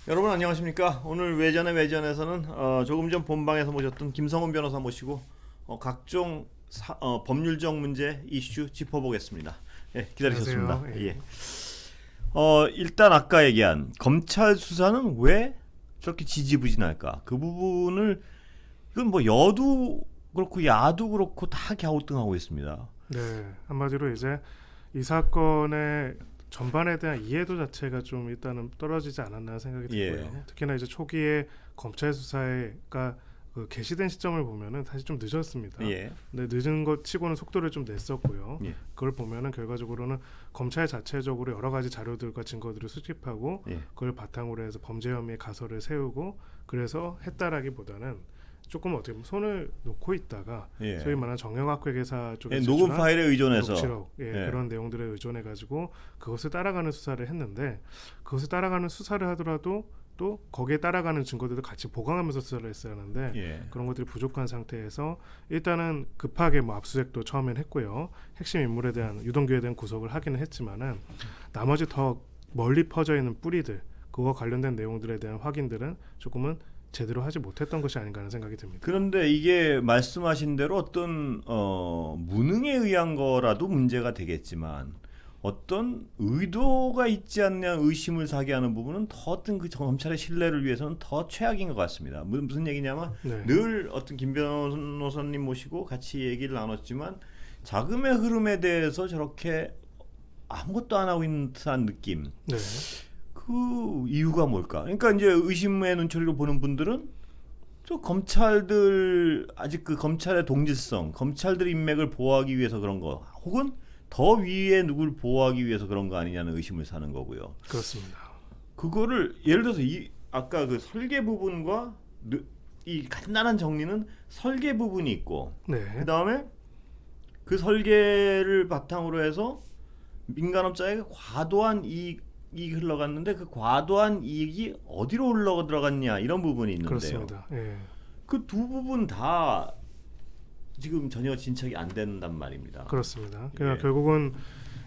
여러분 안녕하십니까? 오늘 외전에서는 조금 전 본방에서 모셨던 김성훈 변호사 모시고 각종 법률적 문제 이슈 짚어보겠습니다. 예, 기다리셨습니다. 안녕하세요. 예. 예. 일단 아까 얘기한 검찰 수사는 왜 저렇게 지지부진할까? 그 부분을 이건 뭐 여도 그렇고 야도 그렇고 다 갸우뚱하고 있습니다. 네, 한마디로 이제 이 사건의 전반에 대한 이해도 자체가 좀 일단은 떨어지지 않았나 생각이 들고요. 예. 특히나 이제 초기에 검찰 수사가 그 개시된 시점을 보면은 사실 좀 늦었습니다. 예. 근데 늦은 것 치고는 속도를 좀 냈었고요. 예. 그걸 보면은 결과적으로는 검찰 자체적으로 여러 가지 자료들과 증거들을 수집하고 예. 그걸 바탕으로 해서 범죄 혐의의 가설을 세우고 그래서 했다라기보다는 조금 어떻게 보면 손을 놓고 있다가 예. 소위 말하는 정영학회계사 쪽에 예, 녹음 파일에 의존해서 녹취록 예. 그런 내용들에 의존해 가지고 그것을 따라가는 수사를 했는데 그것을 따라가는 수사를 하더라도 또 거기에 따라가는 증거들도 같이 보강하면서 수사를 했어야 하는데 예. 그런 것들이 부족한 상태에서 일단은 급하게 뭐 압수수색도 처음엔 했고요. 핵심 인물에 대한 유동규에 대한 구속을 하기는 했지만은 나머지 더 멀리 퍼져 있는 뿌리들 그와 관련된 내용들에 대한 확인들은 조금은 제대로 하지 못했던 것이 아닌가 하는 생각이 듭니다. 그런데 이게 말씀하신 대로 어떤 무능에 의한 거라도 문제가 되겠지만 어떤 의도가 있지 않냐 의심을 사게 하는 부분은 더 어떤 그 검찰의 신뢰를 위해서는 더 최악인 것 같습니다. 무슨 얘기냐면 네. 늘 어떤 김 변호사님 모시고 같이 얘기를 나눴지만 자금의 흐름에 대해서 저렇게 아무것도 안 하고 있는 듯한 느낌. 네. 그 이유가 뭘까? 그러니까 이제 의심의 눈초리로 보는 분들은 저 검찰들 아직 그 검찰의 동질성, 검찰들 인맥을 보호하기 위해서 그런 거, 혹은 더 위에 누굴 보호하기 위해서 그런 거 아니냐는 의심을 사는 거고요. 그렇습니다. 그거를 예를 들어서 이 아까 그 설계 부분과 이 간단한 정리는 설계 부분이 있고, 네. 그 다음에 그 설계를 바탕으로 해서 민간업자에게 과도한 이익이 흘러갔는데 그 과도한 이익이 어디로 흘러 들어갔냐 이런 부분이 있는데요. 그렇습니다. 예. 그 두 부분 다 지금 전혀 진척이 안 된단 말입니다. 그렇습니다. 그러니까 예. 결국은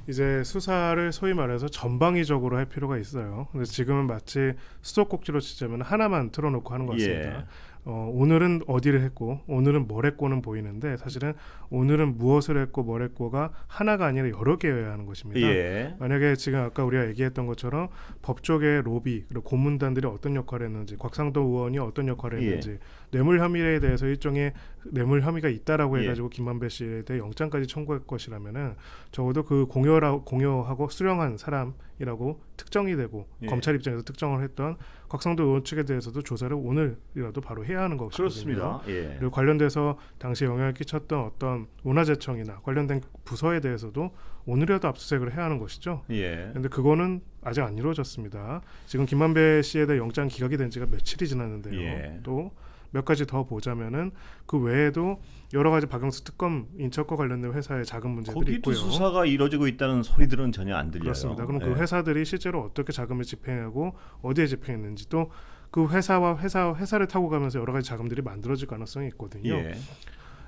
이제 수사를 소위 말해서 전방위적으로 할 필요가 있어요. 근데 지금은 마치 수도꼭지로 치자면 하나만 틀어놓고 하는 것 같습니다. 예. 오늘은 어디를 했고 오늘은 뭘 했고는 보이는데 사실은 오늘은 무엇을 했고 뭘 했고가 하나가 아니라 여러 개여야 하는 것입니다. 예. 만약에 지금 아까 우리가 얘기했던 것처럼 법조계 로비 그리고 고문단들이 어떤 역할을 했는지 곽상도 의원이 어떤 역할을 했는지 뇌물 혐의에 대해서 일종의 뇌물 혐의가 있다라고 해가지고 김만배 씨에 대해 영장까지 청구할 것이라면은 적어도 그 공여하고 수령한 사람이라고 특정이 되고 검찰 입장에서 특정을 했던 곽상도 의원 측에 대해서도 조사를 오늘이라도 바로 해야 하는 것이거든요. 그렇습니다. 예. 그리고 관련돼서 당시 영향을 끼쳤던 어떤 문화재청이나 관련된 부서에 대해서도 오늘이라도 압수수색을 해야 하는 것이죠. 예. 그런데 그거는 아직 안 이루어졌습니다. 지금 김만배 씨에 대해 영장 기각이 된 지가 며칠이 지났는데요. 예. 또 몇 가지 더 보자면은 그 외에도 여러 가지 박영수 특검 인척과 관련된 회사의 자금 문제들이 거기도 있고요. 수사가 이루어지고 있다는 소리들은 전혀 안 들려요. 그렇습니다. 그럼 예. 그 회사들이 실제로 어떻게 자금을 집행하고 어디에 집행했는지 또 그 회사를 타고 가면서 여러 가지 자금들이 만들어질 가능성이 있거든요. 예.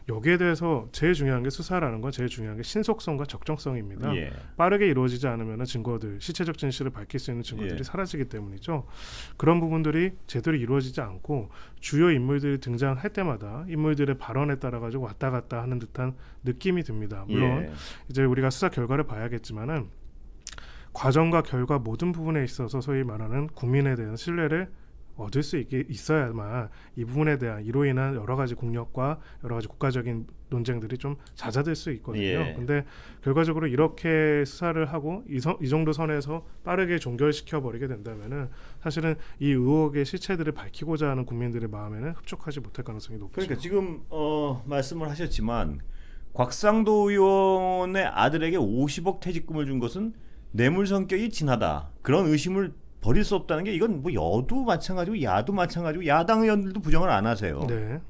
여기에 대해서 제일 중요한 게 수사라는 건 제일 중요한 게 신속성과 적정성입니다. 예. 빠르게 이루어지지 않으면 증거들, 시체적 진실을 밝힐 수 있는 증거들이 예. 사라지기 때문이죠. 그런 부분들이 제대로 이루어지지 않고 주요 인물들이 등장할 때마다 인물들의 발언에 따라 가지고 왔다 갔다 하는 듯한 느낌이 듭니다. 물론 예. 이제 우리가 수사 결과를 봐야겠지만은 과정과 결과 모든 부분에 있어서 소위 말하는 국민에 대한 신뢰를 얻을 수 있어야만 이 부분에 대한 이로 인한 여러 가지 공력과 여러 가지 국가적인 논쟁들이 좀 잦아들 수 있거든요. 예. 근데 결과적으로 이렇게 수사를 하고 이 정도 선에서 빠르게 종결시켜 버리게 된다면은 사실은 이 의혹의 실체들을 밝히고자 하는 국민들의 마음에는 흡족하지 못할 가능성이 높죠. 그러니까 지금 말씀을 하셨지만 곽상도 의원의 아들에게 50억 퇴직금을 준 것은 뇌물 성격이 진하다. 그런 의심을 버릴 수 없다는 게 이건 뭐 여도 마찬가지고 야도 마찬가지고 야당 의원들도 부정을 안 하세요. 네.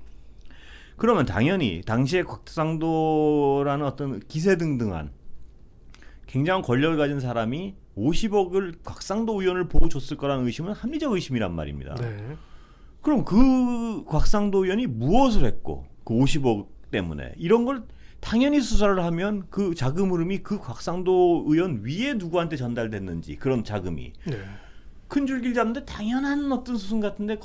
그러면 당연히 당시에 곽상도라는 어떤 기세등등한 굉장한 권력을 가진 사람이 50억을 곽상도 의원을 보고 줬을 거라는 의심은 합리적 의심이란 말입니다. 네. 그럼 그 곽상도 의원이 무엇을 했고 그 50억 때문에 이런 걸 당연히 수사를 하면 그 자금 흐름이 그 곽상도 의원 위에 누구한테 전달됐는지 그런 자금이 네. 큰 줄기를 잡는데 당연한 어떤 수순 같은데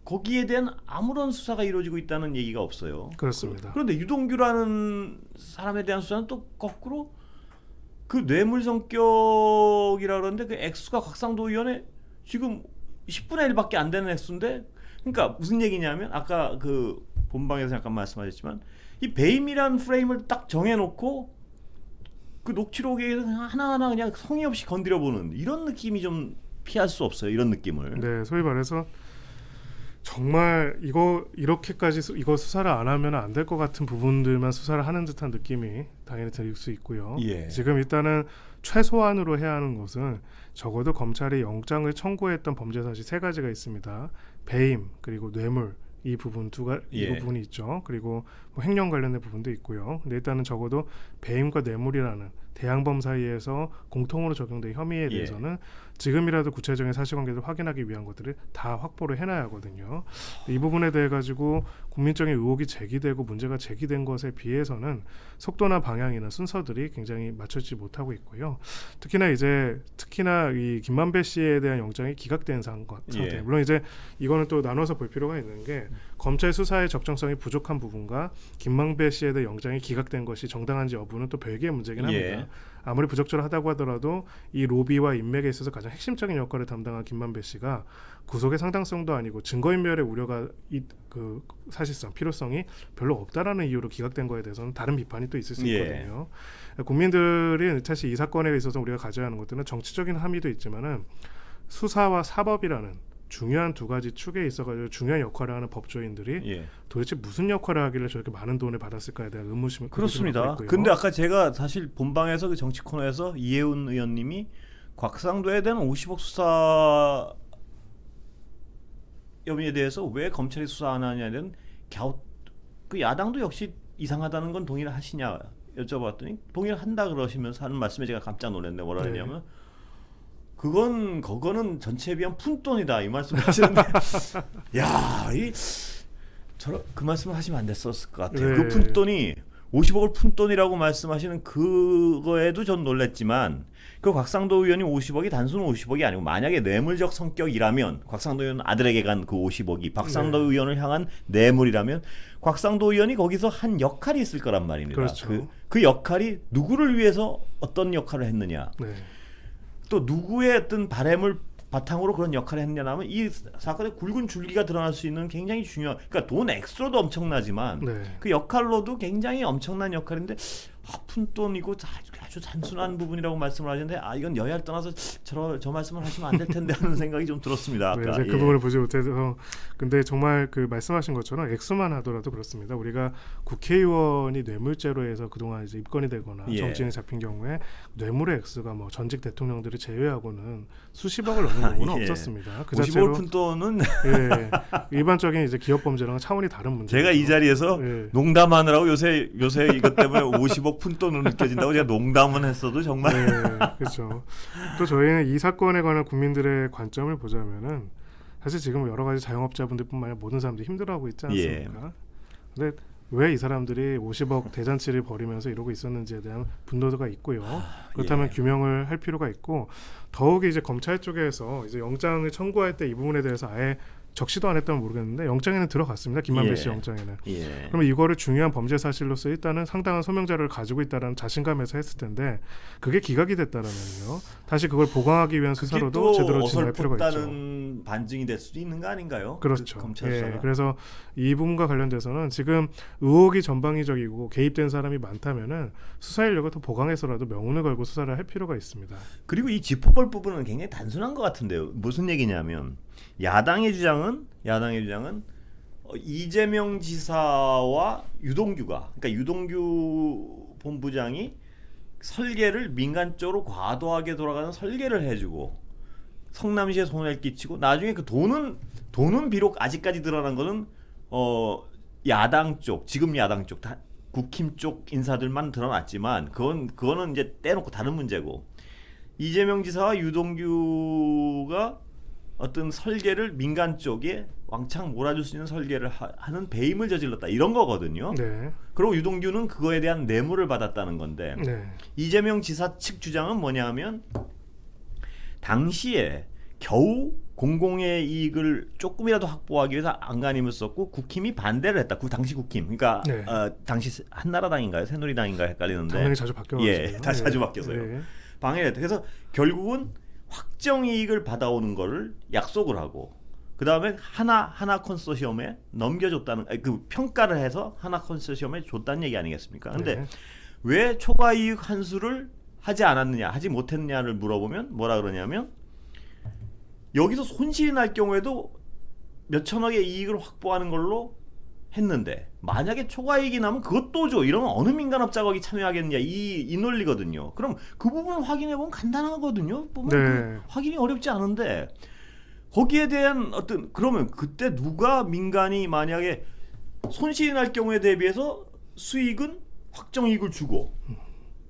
거기에 대한 아무런 수사가 이루어지고 있다는 얘기가 없어요. 그렇습니다. 그런데 유동규라는 사람에 대한 수사는 또 거꾸로 그 뇌물 성격이라 그러는데 그 액수가 곽상도 의원의 지금 10분의 1밖에 안 되는 액수인데, 그러니까 무슨 얘기냐면 아까 그 본방에서 잠깐 말씀하셨지만 이 배임이라는 프레임을 딱 정해놓고 그 녹취록에 하나하나 그냥 성의 없이 건드려 보는 이런 느낌이 좀 피할 수 없어요. 이런 느낌을. 네, 소위 말해서 정말 이렇게까지 이거 수사를 안 하면 안 될 것 같은 부분들만 수사를 하는 듯한 느낌이 당연히 들 수 있고요. 예. 지금 일단은 최소한으로 해야 하는 것은 적어도 검찰이 영장을 청구했던 범죄 사실 3가지가 있습니다. 배임 그리고 뇌물 이 부분 이 부분이 있죠. 그리고 뭐 횡령 관련된 부분도 있고요. 근데 일단은 적어도 배임과 뇌물이라는 대항범 사이에서 공통으로 적용된 혐의에 대해서는 지금이라도 구체적인 사실관계를 확인하기 위한 것들을 다 확보를 해놔야 하거든요. 이 부분에 대해 가지고 국민적인 의혹이 제기되고 문제가 제기된 것에 비해서는 속도나 방향이나 순서들이 굉장히 맞춰지지 못하고 있고요. 특히나 이 김만배 씨에 대한 영장이 기각된 상태. 물론 이제 이거는 또 나눠서 볼 필요가 있는 게 검찰 수사의 적정성이 부족한 부분과 김만배 씨에 대한 영장이 기각된 것이 정당한지 여부는 또 별개의 문제긴 합니다. 아무리 부적절하다고 하더라도 이 로비와 인맥에 있어서 가장 핵심적인 역할을 담당한 김만배 씨가 구속의 상당성도 아니고 증거인멸의 우려가 사실상 필요성이 별로 없다라는 이유로 기각된 거에 대해서는 다른 비판이 또 있을 수 있거든요. 국민들이 사실 이 사건에 있어서 우리가 가져야 하는 것들은 정치적인 함의도 있지만은 수사와 사법이라는 중요한 2가지 축에 있어가지고 중요한 역할을 하는 법조인들이 도대체 무슨 역할을 하길래 저렇게 많은 돈을 받았을까에 대한 의무심을 그렇습니다. 근데 아까 제가 사실 본방에서 그 정치 코너에서 이해운 의원님이 곽상도에 대한 50억 수사 혐의에 대해서 왜 검찰이 수사 안 하냐는 그 야당도 역시 이상하다는 건 동의를 하시냐 여쭤봤더니 동의를 한다 그러시면서 하는 말씀에 제가 깜짝 놀랐는데 뭐라 그러냐면 그거는 전체에 비한 푼돈이다 이 말씀하시는데 그 말씀을 하시면 안 됐었을 것 같아요. 그 푼돈이 50억을 푼돈이라고 말씀하시는 그거에도 전 놀랐지만 그 곽상도 의원이 50억이 단순 50억이 아니고 만약에 뇌물적 성격이라면 곽상도 의원 아들에게 간 그 50억이 박상도 의원을 향한 뇌물이라면 곽상도 의원이 거기서 한 역할이 있을 거란 말입니다. 그렇죠. 그 역할이 누구를 위해서 어떤 역할을 했느냐. 또 누구의 어떤 바램을 바탕으로 그런 역할을 했느냐 하면 이 사건의 굵은 줄기가 드러날 수 있는 굉장히 중요한, 그러니까 돈 액수로도 엄청나지만 그 역할로도 굉장히 엄청난 역할인데 푼돈이고 아주 단순한 부분이라고 말씀을 하시는데 이건 여야를 떠나서 저 말씀을 하시면 안 될 텐데 하는 생각이 좀 들었습니다. 아까. 그 부분을 보지 못해서. 근데 정말 그 말씀하신 것처럼 액수만 하더라도 그렇습니다. 우리가 국회의원이 뇌물죄로 해서 그동안 이제 입건이 되거나 정치인이 잡힌 경우에 뇌물의 액수가 뭐 전직 대통령들을 제외하고는 수십억을 넘는 경우는 없었습니다. 그 50억 푼돈은 일반적인 이제 기업 범죄랑은 차원이 다른 문제. 제가 이 자리에서 농담하느라고 요새 이것 때문에 50억 푼돈으로 느껴진다고 제가 농담은 했어도 정말. 그렇죠. 또 저희는 이 사건에 관한 국민들의 관점을 보자면은 사실 지금 여러 가지 자영업자분들뿐만 아니라 모든 사람들이 힘들어하고 있지 않습니까? 근데 왜 이 사람들이 50억 대잔치를 벌이면서 이러고 있었는지에 대한 분노도가 있고요. 그렇다면 규명을 할 필요가 있고, 더욱이 이제 검찰 쪽에서 이제 영장을 청구할 때 이 부분에 대해서 아예 적시도 안 했다면 모르겠는데 영장에는 들어갔습니다. 김만배 씨 영장에는. 그러면 이거를 중요한 범죄 사실로서 일단은 상당한 소명 자료를 가지고 있다는 자신감에서 했을 텐데 그게 기각이 됐다라면요. 다시 그걸 보강하기 위한 수사로도 제대로 진행할 필요가 있죠. 어설펐다는 반증이 될 수도 있는 거 아닌가요? 그렇죠. 검찰 수사가. 그래서 이 부분과 관련돼서는 지금 의혹이 전방위적이고 개입된 사람이 많다면은 수사 인력을 더 보강해서라도 명운을 걸고 수사를 할 필요가 있습니다. 그리고 이 짚어볼 부분은 굉장히 단순한 것 같은데요. 무슨 얘기냐면 야당의 주장은 이재명 지사와 유동규가, 그러니까 유동규 본부장이 설계를 민간 쪽으로 과도하게 돌아가는 설계를 해주고 성남시에 손해를 끼치고 나중에 그 돈은 비록 아직까지 드러난 거는 야당 쪽, 지금 야당 쪽, 국힘 쪽 인사들만 드러났지만 그거는 이제 떼놓고 다른 문제고, 이재명 지사와 유동규가 어떤 설계를 민간 쪽에 왕창 몰아줄 수 있는 설계를 하는 배임을 저질렀다 이런 거거든요. 그리고 유동규는 그거에 대한 뇌물을 받았다는 건데 이재명 지사 측 주장은 뭐냐면 당시에 겨우 공공의 이익을 조금이라도 확보하기 위해서 안간힘을 썼고 국힘이 반대를 했다. 그 당시 국힘, 그러니까 네. 당시 한나라당인가요, 새누리당인가요, 헷갈리는데 당연히 자주 바뀌어가지고 예, 다 자주 바뀌어서요. 네. 방해를 했다. 그래서 결국은 확정 이익을 받아오는 거를 약속을 하고 그 다음에 하나 컨소시엄에 넘겨줬다는 그 평가를 해서 하나 컨소시엄에 줬다는 얘기 아니겠습니까? 근데 네. 왜 초과 이익 환수를 하지 않았느냐, 하지 못했느냐를 물어보면 뭐라 그러냐면 여기서 손실이 날 경우에도 몇 천억의 이익을 확보하는 걸로 했는데 만약에 초과이익이 나면 그것도 줘. 이러면 어느 민간업자가 거기 참여하겠느냐 이 논리거든요. 그럼 그 부분을 확인해보면 간단하거든요. 보면 네. 확인이 어렵지 않은데 거기에 대한 어떤 그러면 그때 누가 민간이 만약에 손실이 날 경우에 대비해서 수익은 확정이익을 주고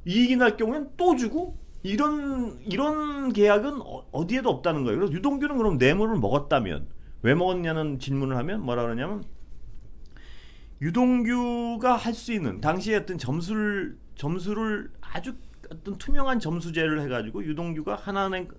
이익이 날 경우엔 또 주고 이런 계약은 어디에도 없다는 거예요. 그래서 유동규는 그럼 뇌물을 먹었다면 왜 먹었냐는 질문을 하면 뭐라 그러냐면 유동규가 할 수 있는 당시에 어떤 점수를 아주 어떤 투명한 점수제를 해가지고 유동규가 하나은행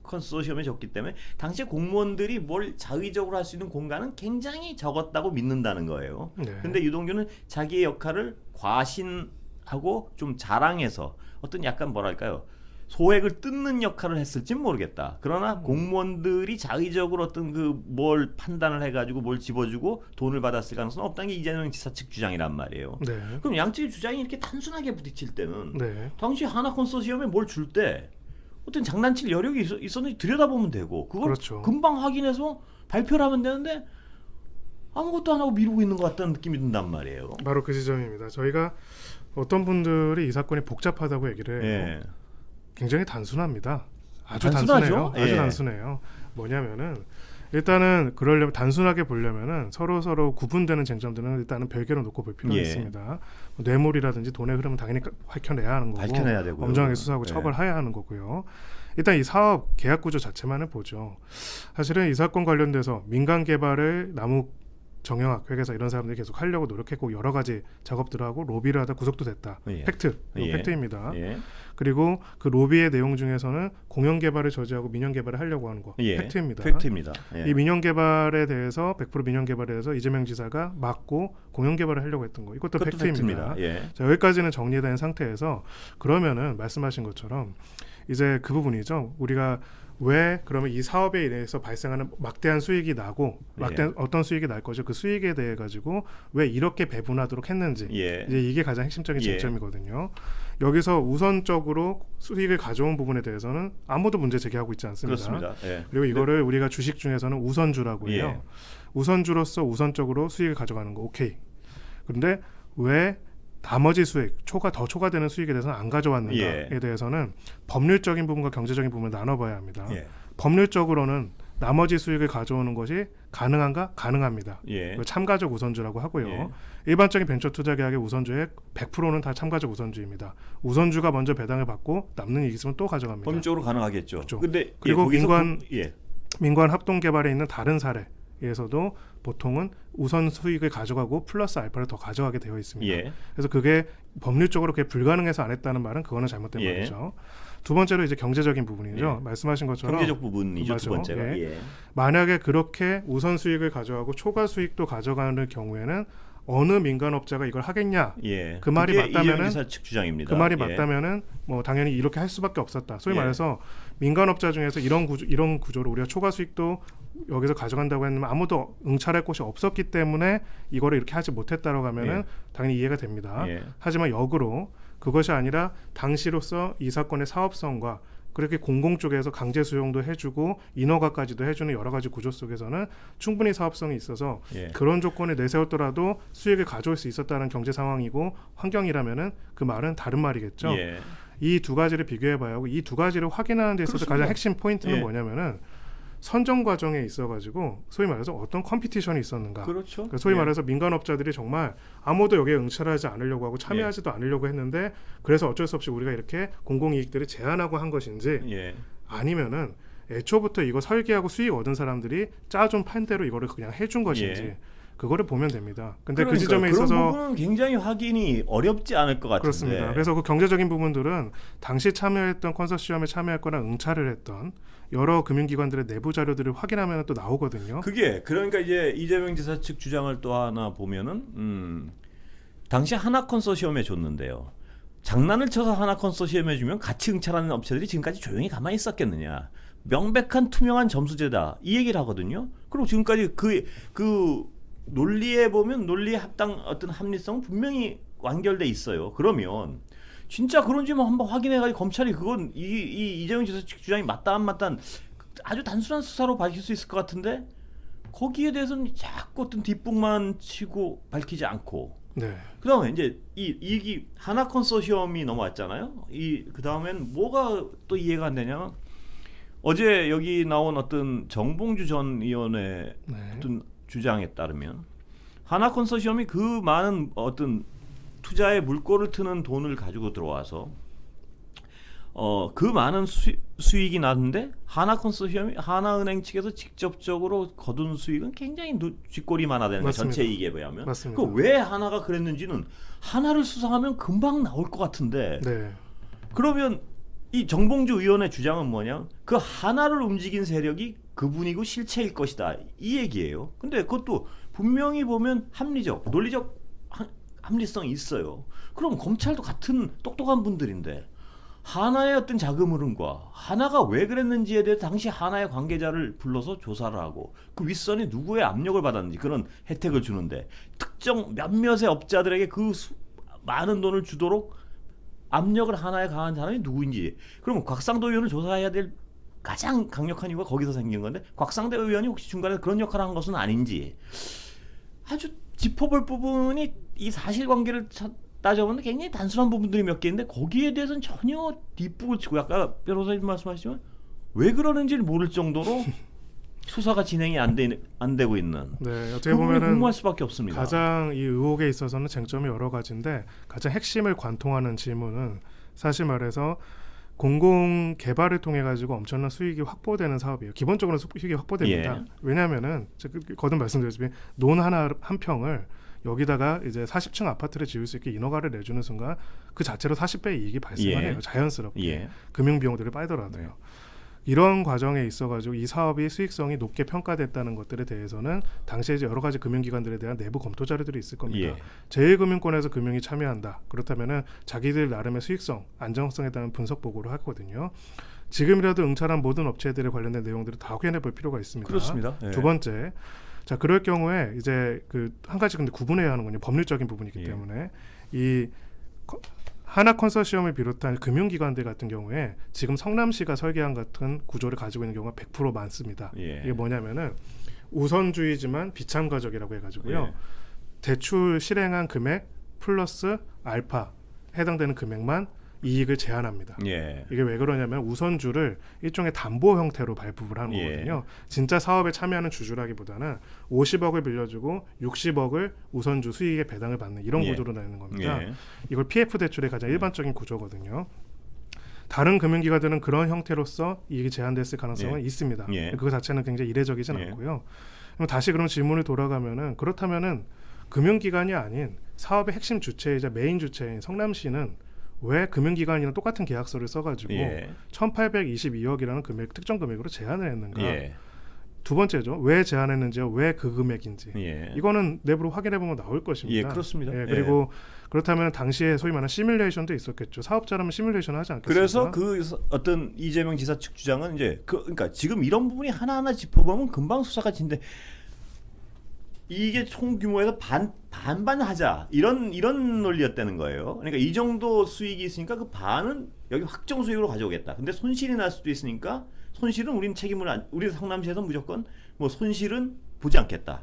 컨소시엄에 줬기 때문에 당시에 공무원들이 뭘 자의적으로 할 수 있는 공간은 굉장히 적었다고 믿는다는 거예요. 네. 근데 유동규는 자기의 역할을 과신하고 좀 자랑해서 어떤 약간 뭐랄까요, 소액을 뜯는 역할을 했을진 모르겠다. 그러나 공무원들이 자의적으로 어떤 그 뭘 판단을 해가지고 뭘 집어주고 돈을 받았을 가능성은 없다는 게 이재명 지사 측 주장이란 말이에요. 네. 그럼 양측의 주장이 이렇게 단순하게 부딪힐 때는 네. 당시 하나 컨소시엄에 뭘 줄 때 어떤 장난칠 여력이 있었는지 들여다보면 되고 그걸 그렇죠. 금방 확인해서 발표를 하면 되는데 아무것도 안 하고 미루고 있는 것 같다는 느낌이 든단 말이에요. 바로 그 지점입니다. 저희가 어떤 분들이 이 사건이 복잡하다고 얘기를 해요. 예. 굉장히 단순합니다. 아주 단순하죠? 단순해요. 아주 예. 단순해요. 뭐냐면은 일단은 그러려면 단순하게 보려면은 서로 구분되는 쟁점들은 일단은 별개로 놓고 볼 필요가 예. 있습니다. 뇌물이라든지 돈의 흐름은 당연히 밝혀내야 하는 거고 밝혀내야 되고요. 엄정하게 수사하고 예. 처벌해야 하는 거고요. 일단 이 사업 계약 구조 자체만을 보죠. 사실은 이 사건 관련돼서 민간 개발을 정영학 회계사 이런 사람들이 계속 하려고 노력했고 여러 가지 작업들을 하고 로비를 하다 구속도 됐다. 예. 팩트, 이거 예. 팩트입니다. 예. 그리고 그 로비의 내용 중에서는 공영 개발을 저지하고 민영 개발을 하려고 하는 거 예. 팩트입니다. 팩트입니다. 예. 이 민영 개발에 대해서 100% 민영 개발에 대해서 이재명 지사가 막고 공영 개발을 하려고 했던 거 이것도 그것도 팩트입니다. 예. 자, 여기까지는 정리된 상태에서 그러면은 말씀하신 것처럼 이제 그 부분이죠. 우리가 왜 그러면 이 사업에 인해서 발생하는 막대한 수익이 나고 막대한 어떤 수익이 날 거죠. 그 수익에 대해 가지고 왜 이렇게 배분하도록 했는지 예. 이제 이게 가장 핵심적인 예. 쟁점이거든요. 여기서 우선적으로 수익을 가져온 부분에 대해서는 아무도 문제 제기하고 있지 않습니다. 그렇습니다. 예. 그리고 이거를 우리가 주식 중에서는 우선주라고 해요. 예. 우선주로서 우선적으로 수익을 가져가는 거 오케이. 그런데 왜 나머지 수익, 더 초과되는 수익에 대해서는 안 가져왔는가에 예. 대해서는 법률적인 부분과 경제적인 부분을 나눠봐야 합니다. 예. 법률적으로는 나머지 수익을 가져오는 것이 가능한가? 가능합니다. 예. 이걸 참가적 우선주라고 하고요. 예. 일반적인 벤처 투자 계약의 우선주의 100%는 다 참가적 우선주입니다. 우선주가 먼저 배당을 받고 남는 이익 있으면 또 가져갑니다. 법률적으로 가능하겠죠. 그렇죠. 근데 그리고 예. 민관 합동 개발에 있는 다른 사례에서도 보통은 우선 수익을 가져가고 플러스 알파를 더 가져가게 되어 있습니다. 예. 그래서 그게 법률적으로 그게 불가능해서 안 했다는 말은 그거는 잘못된 예. 말이죠. 두 번째로 이제 경제적인 부분이죠. 예. 말씀하신 것처럼 경제적 부분이죠. 맞아. 두 번째가. 예. 예. 만약에 그렇게 우선 수익을 가져가고 초과 수익도 가져가는 경우에는 어느 민간업자가 이걸 하겠냐? 예. 그 말이 그게 맞다면은 이재명 지사 측 주장입니다. 그 말이 예. 맞다면은 뭐 당연히 이렇게 할 수밖에 없었다. 소위 예. 말해서 민간업자 중에서 이런 구조로 우리가 초과 수익도 여기서 가져간다고 했는데 아무도 응찰할 곳이 없었기 때문에 이거를 이렇게 하지 못했다라고 하면은 예. 당연히 이해가 됩니다. 예. 하지만 역으로 그것이 아니라 당시로서 이 사건의 사업성과 그렇게 공공 쪽에서 강제 수용도 해주고 인허가까지도 해주는 여러 가지 구조 속에서는 충분히 사업성이 있어서 예. 그런 조건을 내세웠더라도 수익을 가져올 수 있었다는 경제 상황이고 환경이라면은 그 말은 다른 말이겠죠. 예. 이 두 가지를 비교해봐야 하고 이 두 가지를 확인하는 데 있어서 그렇습니다. 가장 핵심 포인트는 예. 뭐냐면은 선정 과정에 있어가지고 소위 말해서 어떤 컴피티션이 있었는가. 그렇죠. 그러니까 소위 예. 말해서 민간업자들이 정말 아무도 여기에 응찰하지 않으려고 하고 참여하지도 않으려고 했는데 그래서 어쩔 수 없이 우리가 이렇게 공공이익들을 제한하고 한 것인지 예. 아니면은 애초부터 이거 설계하고 수익 얻은 사람들이 짜준 판대로 이거를 그냥 해준 것인지 예. 그거를 보면 됩니다. 근데 그 그러니까 지점에 그런 있어서 부분은 굉장히 확인이 어렵지 않을 것 같은데. 그렇습니다. 그래서 그 경제적인 부분들은 당시 참여했던 컨소시엄에 참여했거나 응찰을 했던 여러 금융기관들의 내부 자료들을 확인하면 또 나오거든요. 그게 그러니까 이제 이재명 지사 측 주장을 또 하나 보면은 당시 하나 컨소시엄에 줬는데요. 장난을 쳐서 하나 컨소시엄에 주면 같이 응찰하는 업체들이 지금까지 조용히 가만히 있었겠느냐. 명백한 투명한 점수제다. 이 얘기를 하거든요. 그리고 지금까지 그 논리에 보면 논리의 합당 어떤 합리성은 분명히 완결돼 있어요. 그러면 진짜 그런지 뭐 한번 확인해가지고 검찰이 그건 이 이재명 지사 측 주장이 맞다 안 맞다 아주 단순한 수사로 밝힐 수 있을 것 같은데 거기에 대해서는 자꾸 어떤 뒷북만 치고 밝히지 않고 네. 그다음에 이제 이 하나 컨소시엄이 넘어왔잖아요. 그다음엔 뭐가 또 이해가 안 되냐면 어제 여기 나온 어떤 정봉주 전 의원의 네. 어떤 주장에 따르면 하나 컨소시엄이 그 많은 어떤 투자에 물꼬를 트는 돈을 가지고 들어와서 그 많은 수익이 났는데 하나 컨소시엄이 하나은행 측에서 직접적으로 거둔 수익은 굉장히 쥐꼬리만 하다는 거예요. 전체 이익에 비하면. 맞습니다. 왜 하나가 그랬는지는 하나를 수사하면 금방 나올 것 같은데 네. 그러면 이 정봉주 의원의 주장은 뭐냐? 그 하나를 움직인 세력이 그분이고 실체일 것이다. 이 얘기예요. 근데 그것도 분명히 보면 합리적, 논리적 합리성이 있어요. 그럼 검찰도 같은 똑똑한 분들인데 하나의 어떤 자금 흐름과 하나가 왜 그랬는지에 대해 당시 하나의 관계자를 불러서 조사를 하고 그 윗선이 누구의 압력을 받았는지 그런 혜택을 주는데 특정 몇몇의 업자들에게 그 많은 돈을 주도록 압력을 하나에 가한 사람이 누구인지 그러면 곽상도 의원을 조사해야 될 가장 강력한 이유가 거기서 생긴 건데 곽상도 의원이 혹시 중간에 그런 역할을 한 것은 아닌지 아주 짚어볼 부분이 이 사실관계를 따져보면 굉장히 단순한 부분들이 몇 개인데 거기에 대해서는 전혀 뒷북을 치고 아까 변호사님 말씀하시지만 왜 그러는지를 모를 정도로 수사가 진행이 안 되고 있는 네, 어떻게 그 부분이 보면은 궁금할 수밖에 없습니다. 가장 이 의혹에 있어서는 쟁점이 여러 가지인데 가장 핵심을 관통하는 질문은 사실 말해서 공공 개발을 통해 가지고 엄청난 수익이 확보되는 사업이에요. 기본적으로 수익이 확보됩니다. 예. 왜냐하면은 거듭 말씀드렸지만 논 하나 한 평을 여기다가 이제 40층 아파트를 지을 수 있게 인허가를 내주는 순간 그 자체로 40배의 이익이 발생하네요. 예. 자연스럽게 예. 금융 비용들을 빼더라도요. 네. 이런 과정에 있어가지고 이 사업이 수익성이 높게 평가됐다는 것들에 대해서는 당시에 이제 여러 가지 금융기관들에 대한 내부 검토 자료들이 있을 겁니다. 예. 제1금융권에서 금융이 참여한다. 그렇다면은 자기들 나름의 수익성, 안정성에 대한 분석 보고를 하거든요. 지금이라도 응찰한 모든 업체들에 관련된 내용들을 다 확인해 볼 필요가 있습니다. 그렇습니다. 예. 두 번째, 자 그럴 경우에 이제 그 한 가지 근데 구분해야 하는 건 법률적인 부분이기 예. 때문에 이 하나 컨소시엄을 비롯한 금융기관들 같은 경우에 지금 성남시가 설계한 같은 구조를 가지고 있는 경우가 100% 많습니다. 예. 이게 뭐냐면은 우선주의지만 비참가적이라고 해가지고요. 예. 대출 실행한 금액 플러스 알파 해당되는 금액만 이익을 제한합니다. 예. 이게 왜 그러냐면 우선주를 일종의 담보 형태로 발급을 하는 예. 거거든요. 진짜 사업에 참여하는 주주라기보다는 50억을 빌려주고 60억을 우선주 수익의 배당을 받는 이런 예. 구조로 되는 겁니다. 예. 이걸 PF 대출의 가장 일반적인 구조거든요. 다른 금융기관들은 그런 형태로서 이익이 제한됐을 가능성은 예. 있습니다. 예. 그거 자체는 굉장히 이례적이진 예. 않고요. 그럼 다시 그럼 질문을 돌아가면은 그렇다면은 금융기관이 아닌 사업의 핵심 주체이자 메인 주체인 성남시는 왜 금융기관이랑 똑같은 계약서를 써가지고 예. 1,822억이라는 금액 특정 금액으로 제한을 했는가? 예. 두 번째죠. 왜 제한했는지요? 왜 그 금액인지? 예. 이거는 내부로 확인해 보면 나올 것입니다. 예, 그렇습니다. 예, 그리고 그렇다면 당시에 소위 말하는 시뮬레이션도 있었겠죠. 사업자라면 시뮬레이션 하지 않겠습니까? 그래서 그 어떤 이재명 지사 측 주장은 이제 그러니까 지금 이런 부분이 하나하나 짚어보면 금방 수사가 진데 이게 총 규모에서 반반 하자 이런 논리였다는 거예요. 그러니까 이 정도 수익이 있으니까 그 반은 여기 확정 수익으로 가져오겠다. 근데 손실이 날 수도 있으니까 손실은 우리는 책임을 우리 성남시에서 무조건 뭐 손실은 보지 않겠다.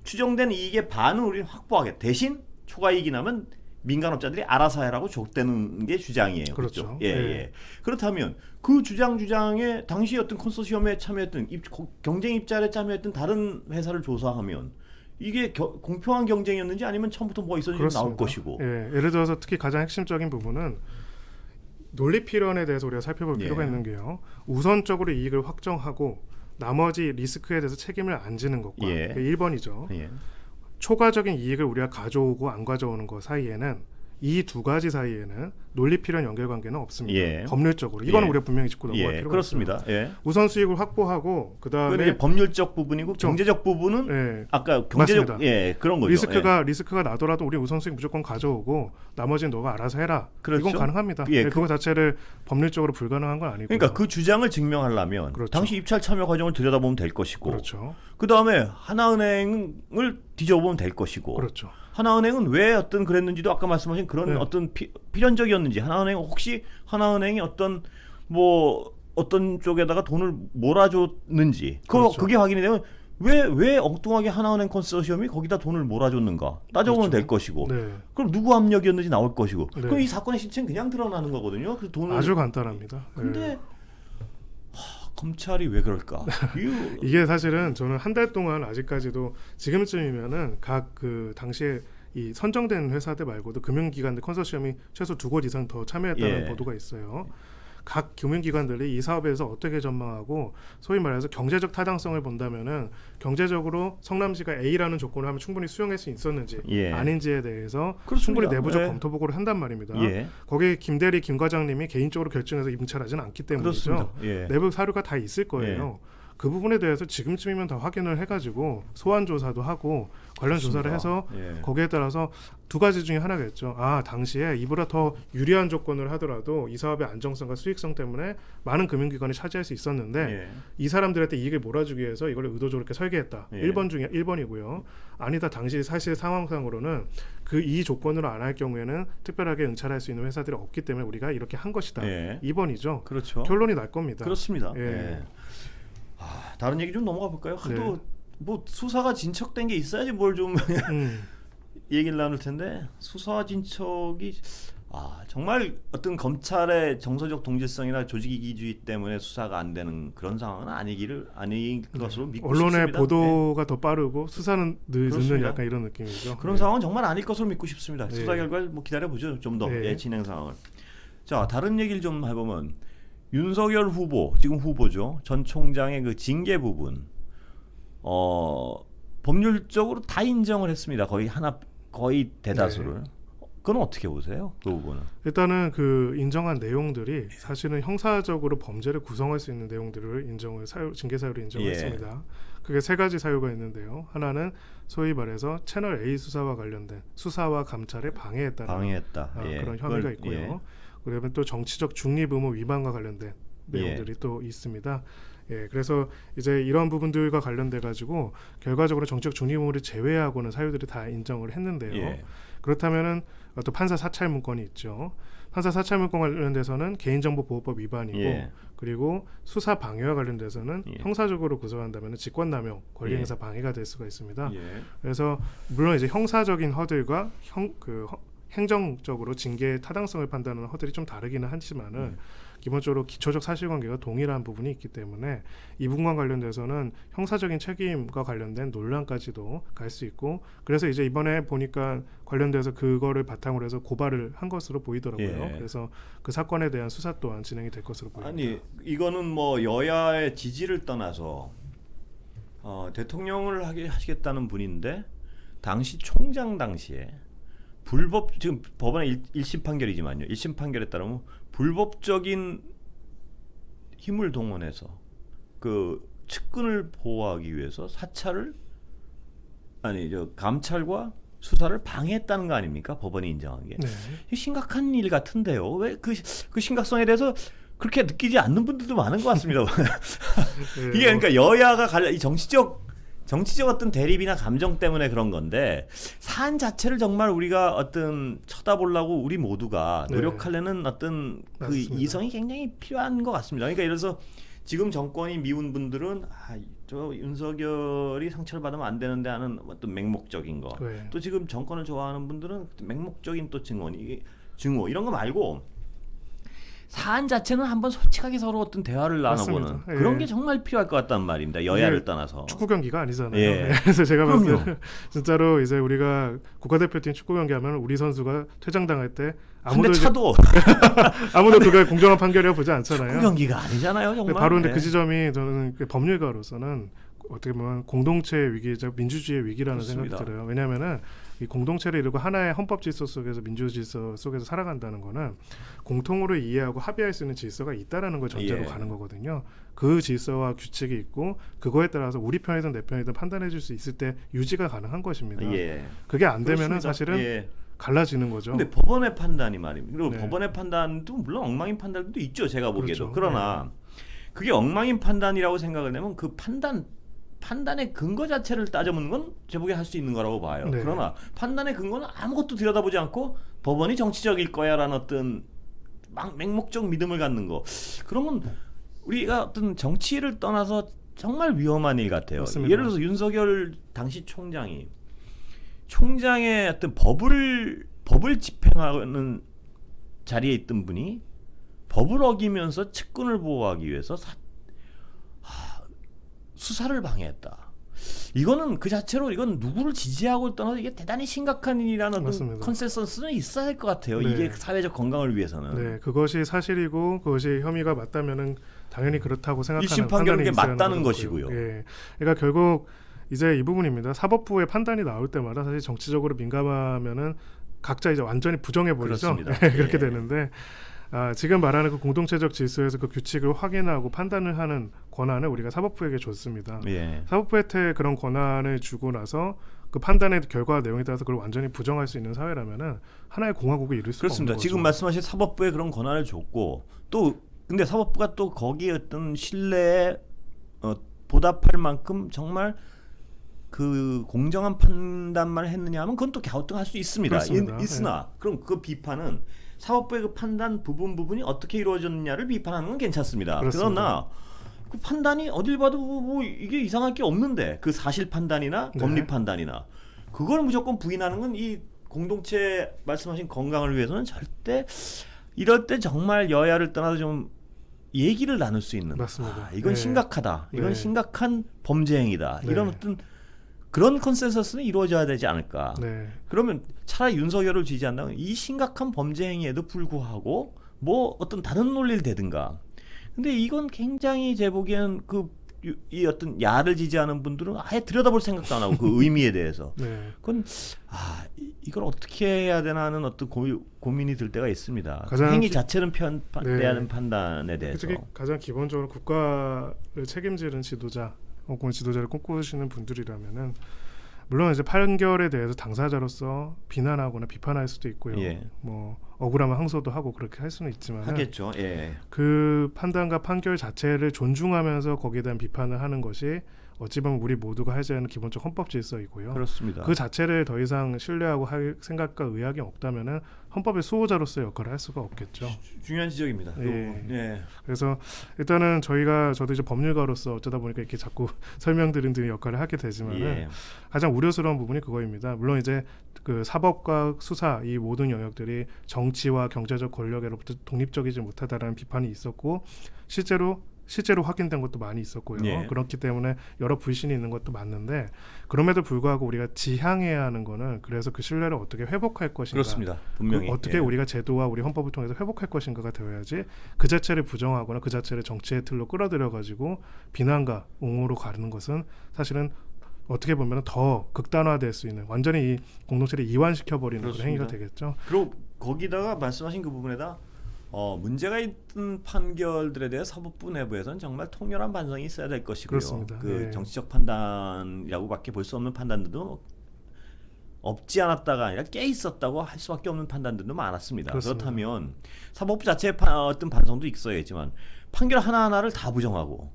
추정된 이익의 반은 우리는 확보하겠다. 대신 초과 이익이 나면 민간업자들이 알아서 해라고 족대는 게 주장이에요. 그렇죠. 예, 예. 예. 그렇다면 그 주장에 당시 어떤 컨소시엄에 참여했던 경쟁 입찰에 참여했던 다른 회사를 조사하면 이게 공평한 경쟁이었는지 아니면 처음부터 뭐가 있었는지 나올 것이고. 예, 예를 들어서 특히 가장 핵심적인 부분은 논리 필연에 대해서 우리가 살펴볼 예. 필요가 있는 게요. 우선적으로 이익을 확정하고 나머지 리스크에 대해서 책임을 안 지는 것과 예. 1번이죠. 예. 초과적인 이익을 우리가 가져오고 안 가져오는 것 사이에는 이 두 가지 사이에는 논리 필연 연결관계는 없습니다. 예. 법률적으로 이거는 예. 우리가 분명히 짚고 넘어갈 예. 필요가 그렇습니다. 있습니다. 예. 우선 수익을 확보하고 그건 그다음에 이제 법률적 부분이고 경제적 부분은 예. 아까 경제적 맞습니다. 예 그런 거죠. 리스크가 나더라도 우리 우선 수익 무조건 가져오고 나머지는 너가 알아서 해라. 그렇죠. 이건 가능합니다. 예, 그거 자체를 법률적으로 불가능한 건 아니고. 그러니까 그 주장을 증명하려면 그렇죠. 당시 입찰 참여 과정을 들여다보면 될 것이고, 그렇죠. 그 다음에 하나은행을 뒤져보면 될 것이고, 그렇죠. 하나은행은 왜 어떤 그랬는지도 아까 말씀하신 그런 네. 어떤 필연적이었는지, 혹시 하나은행이 어떤 쪽에다가 돈을 몰아줬는지, 그렇죠. 그게 확인이 되면 왜 엉뚱하게 하나은행 컨소시엄이 거기다 돈을 몰아줬는가 따져보면 그렇죠. 될 것이고, 네. 그럼 누구 압력이었는지 나올 것이고, 네. 그럼 이 사건의 실체는 그냥 드러나는 거거든요. 그 돈을 아주 간단합니다. 근데 예. 검찰이 왜 그럴까? 이게 사실은 저는 한 달 동안 아직까지도 지금쯤이면은 각 그 당시에 이 선정된 회사들 말고도 금융기관들 컨소시엄이 최소 2곳 이상 더 참여했다는 예. 보도가 있어요. 각 금융기관들이 이 사업에 대해서 어떻게 전망하고 소위 말해서 경제적 타당성을 본다면은 경제적으로 성남시가 A라는 조건을 하면 충분히 수용할 수 있었는지 예. 아닌지에 대해서 그렇습니다. 충분히 내부적 예. 검토 보고를 한단 말입니다. 예. 거기에 김대리 김 과장님이 개인적으로 결정해서 입찰하지는 않기 때문이죠. 그렇습니다. 예. 내부 사료가 다 있을 거예요. 그 부분에 대해서 지금쯤이면 다 확인을 해가지고 소환 조사도 하고 관련 그렇습니다. 조사를 해서 예. 거기에 따라서 두 가지 중에 하나겠죠. 당시에 이보다 더 유리한 조건을 하더라도 이 사업의 안정성과 수익성 때문에 많은 금융기관이 차지할 수 있었는데 예. 이 사람들한테 이익을 몰아주기 위해서 이걸 의도적으로 이렇게 설계했다. 예. 1번 중에 1번이고요. 아니다. 당시 사실 상황상으로는 그 이 조건으로 안 할 경우에는 특별하게 응찰할 수 있는 회사들이 없기 때문에 우리가 이렇게 한 것이다. 예. 2번이죠. 그렇죠. 결론이 날 겁니다. 그렇습니다. 예. 예. 다른 얘기 좀 넘어가 볼까요? 하도 네. 뭐 수사가 진척된 게 있어야지 뭘 좀 얘기를 나눌 텐데 수사 진척이 정말 어떤 검찰의 정서적 동질성이나 조직 이기주의 때문에 수사가 안 되는 그런 상황은 아닌 것으로 믿고 언론의 싶습니다. 보도가 더 빠르고 수사는 늦는 그렇습니다. 약간 이런 느낌이죠. 그런 네. 상황은 정말 아닐 것으로 믿고 싶습니다. 네. 수사 결과를 기다려 보죠. 좀 더 네. 진행 상황을. 자, 다른 얘기를 좀 해보면 윤석열 후보, 지금 후보죠. 전 총장의 그 징계 부분, 법률적으로 다 인정을 했습니다. 거의 대다수를. 그건 어떻게 보세요? 그 부분은. 일단은 그 인정한 내용들이 사실은 형사적으로 범죄를 구성할 수 있는 내용들을 징계 사유로 인정을 예. 했습니다. 그게 세 가지 사유가 있는데요. 하나는 소위 말해서 채널 A 수사와 관련된 수사와 감찰에 방해했다는 예. 그런 혐의가 있고요. 예. 그러면 또 정치적 중립 의무 위반과 관련된 내용들이 또 있습니다. 예, 그래서 이제 이런 부분들과 관련돼 가지고 결과적으로 정치적 중립 의무를 제외하고는 사유들이 다 인정을 했는데요. 예. 그렇다면은 또 판사 사찰 문건이 있죠. 판사 사찰 문건 관련돼서는 개인정보보호법 위반이고 예. 그리고 수사 방해와 관련돼서는 예. 형사적으로 구성한다면 직권남용, 권리행사 방해가 될 수가 있습니다. 예. 그래서 물론 이제 형사적인 허들과 행정적으로 징계의 타당성을 판단하는 허들이 좀 다르기는 하지만은 기본적으로 기초적 사실관계가 동일한 부분이 있기 때문에 이 부분과 관련돼서는 형사적인 책임과 관련된 논란까지도 갈 수 있고 그래서 이제 이번에 보니까 관련돼서 그거를 바탕으로 해서 고발을 한 것으로 보이더라고요. 예. 그래서 그 사건에 대한 수사 또한 진행이 될 것으로 보입니다. 아니 이거는 뭐 여야의 지지를 떠나서 대통령을 하시겠다는 분인데 당시 총장 당시에 지금 법원의 1심 판결이지만요. 1심 판결에 따르면 불법적인 힘을 동원해서 그 측근을 보호하기 위해서 감찰과 수사를 방해했다는 거 아닙니까? 법원이 인정한 게. 네. 심각한 일 같은데요. 왜 그 심각성에 대해서 그렇게 느끼지 않는 분들도 많은 것 같습니다. 이게 그러니까 여야가 이 정치적 어떤 대립이나 감정 때문에 그런 건데 사안 자체를 정말 우리가 어떤 쳐다보려고 우리 모두가 노력하려는 어떤 그 맞습니다. 이성이 굉장히 필요한 것 같습니다. 그러니까 예를 들어서 지금 정권이 미운 분들은 저 윤석열이 상처를 받으면 안 되는데 하는 어떤 맹목적인 거. 네. 또 지금 정권을 좋아하는 분들은 맹목적인 또 증오 이런 거 말고 사안 자체는 한번 솔직하게 서로 어떤 대화를 나눠보는 맞습니다. 그런 예. 게 정말 필요할 것 같단 말입니다. 여야를 떠나서. 축구 경기가 아니잖아요. 예. 그래서 제가 봤을 그럼요. 때 진짜로 이제 우리가 국가대표팀 축구 경기하면 우리 선수가 퇴장당할 때 한 대 아무도 차도 아무도 그게 공정한 판결이라고 보지 않잖아요. 축구 경기가 아니잖아요, 정말. 바로 근데 예. 그 지점이 저는 법률가로서는 어떻게 보면 공동체의 위기이자 민주주의의 위기라는 그렇습니다. 생각이 들어요. 왜냐하면은 이 공동체를 이루고 하나의 헌법 질서 속에서 민주 질서 속에서 살아간다는 거는 공통으로 이해하고 합의할 수 있는 질서가 있다라는 걸 전제로 예. 가는 거거든요. 그 질서와 규칙이 있고 그거에 따라서 우리 편이든 내 편이든 판단해 줄 수 있을 때 유지가 가능한 것입니다. 예. 그게 안 되면은 그렇습니다. 사실은 예. 갈라지는 거죠. 근데 법원의 판단이 말입니다. 그리고 네. 법원의 판단도 물론 엉망인 판단도 있죠. 제가 보기에도. 그렇죠. 그러나 그게 엉망인 판단이라고 생각을 하면 그 판단의 근거 자체를 따져보는 건 제보게 할 수 있는 거라고 봐요. 네. 그러나 판단의 근거는 아무것도 들여다보지 않고 법원이 정치적일 거야라는 어떤 맹목적 믿음을 갖는 거. 그러면 우리가 어떤 정치를 떠나서 정말 위험한 일 같아요. 맞습니다. 예를 들어서 윤석열 당시 총장의 어떤 법을 집행하는 자리에 있던 분이 법을 어기면서 측근을 보호하기 위해서 수사를 방해했다. 이거는 그 자체로 이건 누구를 지지하고 떠나서 이게 대단히 심각한 일이라는 맞습니다. 컨센서스는 있어야 할 것 같아요. 네. 이게 사회적 건강을 위해서는. 네, 그것이 사실이고 그것이 혐의가 맞다면은 당연히 그렇다고 생각하는 1심 판결은 그게 판단이 있어야 맞다는 하는 것이고요. 거고요. 예, 그러니까 결국 이제 이 부분입니다. 사법부의 판단이 나올 때마다 사실 정치적으로 민감하면은 각자 이제 완전히 부정해 버리죠. 그렇습니다. 그렇게 예. 되는데 지금 말하는 그 공동체적 질서에서 그 규칙을 확인하고 판단을 하는 권한을 우리가 사법부에게 줬습니다. 예. 사법부한테 그런 권한을 주고 나서 그 판단의 결과 내용에 따라서 그걸 완전히 부정할 수 있는 사회라면은 하나의 공화국을 이룰 수가 그렇습니다. 없는 거죠. 지금 말씀하신 사법부에 그런 권한을 줬고 또 근데 사법부가 또 거기에 어떤 신뢰에 보답할 만큼 정말 그 공정한 판단만 했느냐 하면 그건 또 갸우뚱할 수 있습니다. 그렇습니다. 있으나 그럼 그 비판은 사법부의 그 판단 부분이 어떻게 이루어졌느냐를 비판하는 건 괜찮습니다. 그렇습니다. 그러나 그 판단이 어딜 봐도 뭐 이게 이상할 게 없는데 그 사실 판단이나 네. 법리 판단이나 그걸 무조건 부인하는 건 이 공동체 말씀하신 건강을 위해서는 절대 이럴 때 정말 여야를 떠나서 좀 얘기를 나눌 수 있는 맞습니다. 이건 네. 심각하다. 이건 네. 심각한 범죄 행위다. 네. 이런 어떤 그런 컨센서스는 이루어져야 되지 않을까. 네. 그러면 차라리 윤석열을 지지한다면 이 심각한 범죄 행위에도 불구하고 뭐 어떤 다른 논리를 대든가. 근데 이건 굉장히 제 보기엔 이 어떤 야를 지지하는 분들은 아예 들여다볼 생각도 안 하고 그 의미에 대해서. 네. 그건 이걸 어떻게 해야 되나 하는 어떤 고민이 들 때가 있습니다. 가장 행위 자체는 네. 대하는 판단에 대해서. 특히 가장 기본적으로 국가를 책임지는 지도자 혹은 지도자를 꿈꾸시는 분들이라면은 물론 이제 판결에 대해서 당사자로서 비난하거나 비판할 수도 있고요. 예. 뭐 억울하면 항소도 하고 그렇게 할 수는 있지만 하겠죠. 예. 그 판단과 판결 자체를 존중하면서 거기에 대한 비판을 하는 것이 어찌 보면 우리 모두가 하자는 기본적 헌법 질서이고요. 그렇습니다. 그 자체를 더 이상 신뢰하고 할 생각과 의학이 없다면은 헌법의 수호자로서의 역할을 할 수가 없겠죠. 중요한 지적입니다. 예. 예. 그래서 일단은 저도 이제 법률가로서 어쩌다 보니까 이렇게 자꾸 설명드리는 역할을 하게 되지만은 예. 가장 우려스러운 부분이 그거입니다. 물론 이제 그 사법과 수사 이 모든 영역들이 정치와 경제적 권력으로부터 독립적이지 못하다라는 비판이 있었고 실제로 확인된 것도 많이 있었고요. 예. 그렇기 때문에 여러 불신이 있는 것도 맞는데 그럼에도 불구하고 우리가 지향해야 하는 거는 그래서 그 신뢰를 어떻게 회복할 것인가. 그렇습니다. 분명히 어떻게 예. 우리가 제도와 우리 헌법을 통해서 회복할 것인가가 되어야지 그 자체를 부정하거나 그 자체를 정치의 틀로 끌어들여 가지고 비난과 옹호로 가르는 것은 사실은 어떻게 보면 더 극단화될 수 있는 완전히 이 공동체를 이완시켜 버리는 그런 그렇습니다. 행위가 되겠죠. 그리고 거기다가 말씀하신 그 부분에다 문제가 있던 판결들에 대해 사법부 내부에서는 정말 통렬한 반성이 있어야 될 것이고요. 그렇습니다. 그 예. 정치적 판단이라고밖에 볼 수 없는 판단들도 없지 않았다가 아니라 꽤 있었다고 할 수밖에 없는 판단들도 많았습니다. 그렇습니다. 그렇다면 사법부 자체의 어떤 반성도 있어야겠지만 판결 하나하나를 다 부정하고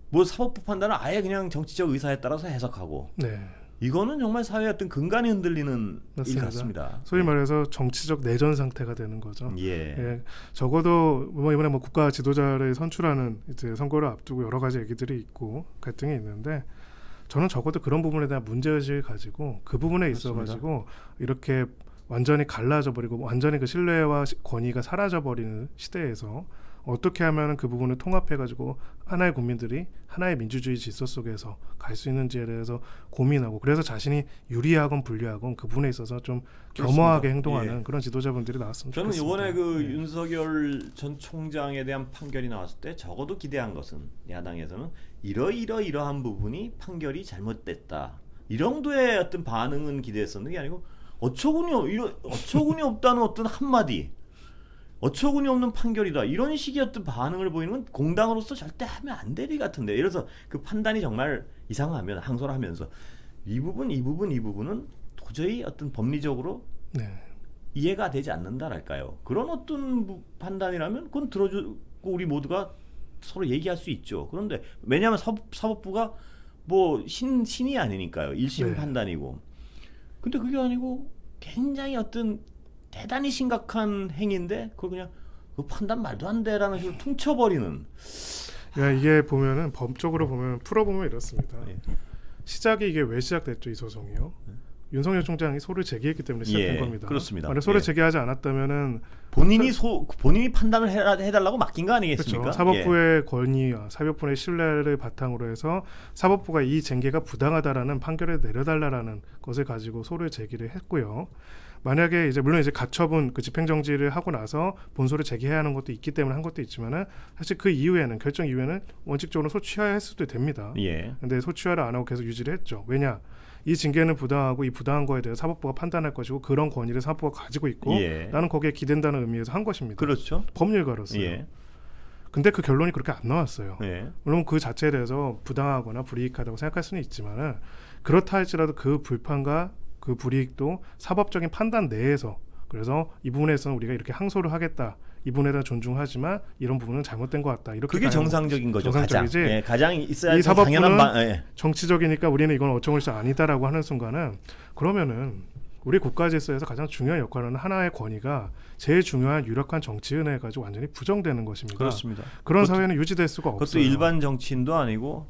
뭐 사법부 판단을 아예 그냥 정치적 의사에 따라서 해석하고 네. 이거는 정말 사회의 어떤 근간이 흔들리는 맞습니다. 일 같습니다. 소위 말해서 정치적 내전 상태가 되는 거죠. 예. 예, 적어도 뭐 이번에 뭐 국가 지도자를 선출하는 이제 선거를 앞두고 여러 가지 얘기들이 있고 갈등이 있는데 저는 적어도 그런 부분에 대한 문제의식을 가지고 그 부분에 그렇습니다. 있어가지고 이렇게 완전히 갈라져 버리고 완전히 그 신뢰와 권위가 사라져 버리는 시대에서 어떻게 하면 그 부분을 통합해 가지고 하나의 국민들이 하나의 민주주의 질서 속에서 갈 수 있는지에 대해서 고민하고, 그래서 자신이 유리하건 불리하건 그 부분에 있어서 좀 겸허하게 행동하는 예. 그런 지도자분들이 나왔으면 저는 좋겠습니다. 이번에 그 예. 윤석열 전 총장에 대한 판결이 나왔을 때 적어도 기대한 것은 야당에서는 이러한 부분이 판결이 잘못됐다, 이 정도의 어떤 반응은 기대했었는데, 게 아니고 어처구니 없다는 어떤 한마디, 어처구니 없는 판결이다, 이런 식의 어떤 반응을 보이는 건 공당으로서 절대 하면 안 될 일 같은데. 이래서 그 판단이 정말 이상하면 항소를 하면서 이 부분은 도저히 어떤 법리적으로 네. 이해가 되지 않는다랄까요. 그런 어떤 판단이라면 그건 들어주고 우리 모두가 서로 얘기할 수 있죠. 그런데 왜냐하면 사법부가 뭐 신이 아니니까요. 1심 네. 판단이고. 근데 그게 아니고 굉장히 어떤 대단히 심각한 행위인데 그걸 그냥 그 판단 말도 안 돼라는 식으로 퉁쳐버리는. 그러니까 이게 보면은 법적으로 보면 풀어보면 이렇습니다. 예. 시작이 이게 왜 시작됐죠, 이 소송이요? 윤석열 총장이 소를 제기했기 때문에 시작된 예, 겁니다. 그렇습니다. 만약 소를 예. 제기하지 않았다면은 본인이 판단을 해달라고 맡긴 거 아니겠습니까? 그렇죠. 사법부의 권위와 사법부의 신뢰를 바탕으로 해서 사법부가 이 쟁계가 부당하다라는 판결을 내려달라라는 것을 가지고 소를 제기를 했고요. 만약에 이제 물론 이제 가처분 그 집행정지를 하고 나서 본소를 제기해야 하는 것도 있기 때문에 한 것도 있지만은 사실 그 이후에는 결정 이후에는 원칙적으로 소취하할 수도 됩니다. 예. 근데 소취하를 안 하고 계속 유지를 했죠. 왜냐? 이 징계는 부당하고 이 부당한 거에 대해서 사법부가 판단할 것이고 그런 권위를 사법부가 가지고 있고 예. 나는 거기에 기댄다는 의미에서 한 것입니다. 그렇죠. 법률가로서요. 예. 근데 그 결론이 그렇게 안 나왔어요. 예. 물론 그 자체에 대해서 부당하거나 불이익하다고 생각할 수는 있지만 그렇다 할지라도 그 불판과 그 불이익도 사법적인 판단 내에서, 그래서 이 부분에서는 우리가 이렇게 항소를 하겠다, 이 부분에 대한 존중하지만 이런 부분은 잘못된 것 같다, 이렇게 그게 가는 정상적인 거죠. 정상적이지. 가장. 예, 가장 있어야 이 사법부는 당연한 예. 정치적이니까 우리는 이건 어쩌고저쩌고 아니다라고 하는 순간은 그러면은 우리 국가 질서에서 가장 중요한 역할을 하는 하나의 권위가 제일 중요한 유력한 정치인에 가지고 완전히 부정되는 것입니다. 그렇습니다. 그런 그것도, 사회는 유지될 수가 그것도 없어요. 일반 정치인도 아니고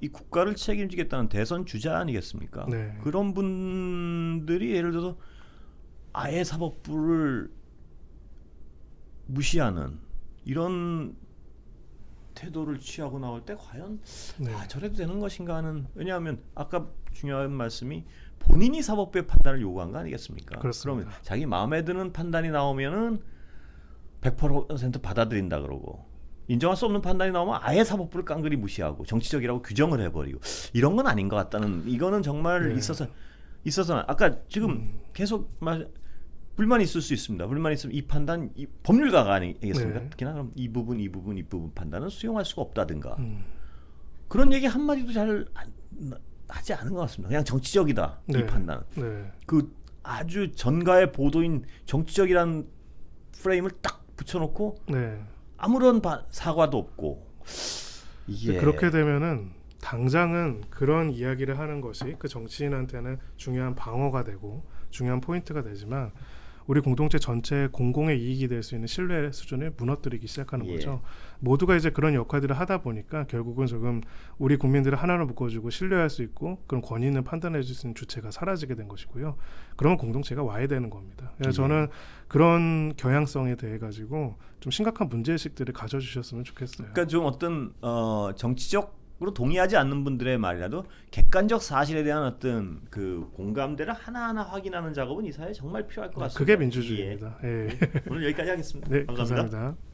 이 국가를 책임지겠다는 대선 주자 아니겠습니까? 네. 그런 분들이 예를 들어서 아예 사법부를 무시하는 이런 태도를 취하고 나올 때 과연 네. 저래도 되는 것인가 하는, 왜냐하면 아까 중요한 말씀이 본인이 사법부의 판단을 요구한 거 아니겠습니까? 그렇습니다. 그러면 자기 마음에 드는 판단이 나오면은 100% 받아들인다 그러고, 인정할 수 없는 판단이 나오면 아예 사법부를 깡그리 무시하고 정치적이라고 규정을 해버리고, 이런 건 아닌 것 같다는, 이거는 정말 네. 있어서 아까 지금 계속 불만이 있을 수 있습니다. 불만이 있으면 이 판단, 이 법률가가 아니겠습니까? 네. 특히나 그럼 이 부분 판단은 수용할 수가 없다든가 그런 얘기 한 마디도 잘 하지 않은 것 같습니다. 그냥 정치적이다, 네. 이 판단은. 네. 그 아주 전가의 보도인 정치적이란 프레임을 딱 붙여놓고 네. 아무런 사과도 없고, 이게 그렇게 되면은 당장은 그런 이야기를 하는 것이 그 정치인한테는 중요한 방어가 되고 중요한 포인트가 되지만 우리 공동체 전체의 공공의 이익이 될 수 있는 신뢰 수준을 무너뜨리기 시작하는 예. 거죠. 모두가 이제 그런 역할들을 하다 보니까 결국은 조금 우리 국민들을 하나로 묶어주고 신뢰할 수 있고 그런 권위 있는 판단해 줄 수 있는 주체가 사라지게 된 것이고요. 그러면 공동체가 와야 되는 겁니다. 그래서 저는 그런 경향성에 대해 가지고 좀 심각한 문제의식들을 가져주셨으면 좋겠어요. 그러니까 좀 어떤 정치적으로 동의하지 않는 분들의 말이라도 객관적 사실에 대한 어떤 그 공감대를 하나하나 확인하는 작업은 이 사회에 정말 필요할 것 같습니다. 그게 민주주의입니다. 예. 오늘 여기까지 하겠습니다. 네, 감사합니다. 감사합니다.